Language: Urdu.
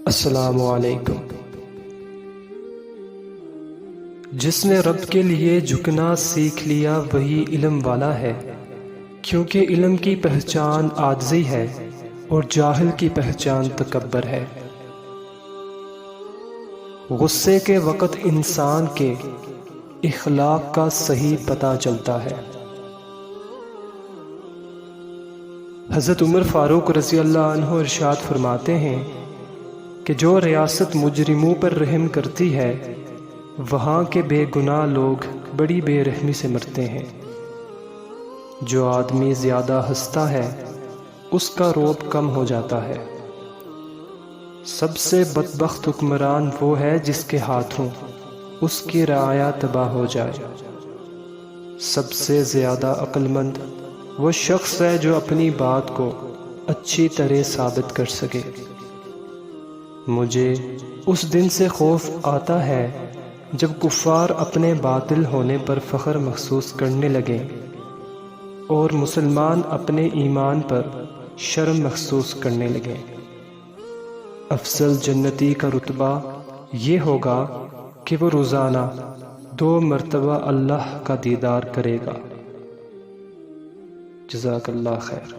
السلام علیکم۔ جس نے رب کے لیے جھکنا سیکھ لیا وہی علم والا ہے، کیونکہ علم کی پہچان عاجزی ہے اور جاہل کی پہچان تکبر ہے۔ غصے کے وقت انسان کے اخلاق کا صحیح پتہ چلتا ہے۔ حضرت عمر فاروق رضی اللہ عنہ ارشاد فرماتے ہیں کہ جو ریاست مجرموں پر رحم کرتی ہے وہاں کے بے گناہ لوگ بڑی بے رحمی سے مرتے ہیں۔ جو آدمی زیادہ ہنستا ہے اس کا رعب کم ہو جاتا ہے۔ سب سے بدبخت حکمران وہ ہے جس کے ہاتھوں اس کی رعایا تباہ ہو جائے۔ سب سے زیادہ عقل مند وہ شخص ہے جو اپنی بات کو اچھی طرح ثابت کر سکے۔ مجھے اس دن سے خوف آتا ہے جب کفار اپنے باطل ہونے پر فخر محسوس کرنے لگیں اور مسلمان اپنے ایمان پر شرم محسوس کرنے لگیں۔ افضل جنتی کا رتبہ یہ ہوگا کہ وہ روزانہ 2 مرتبہ اللہ کا دیدار کرے گا۔ جزاک اللہ خیر۔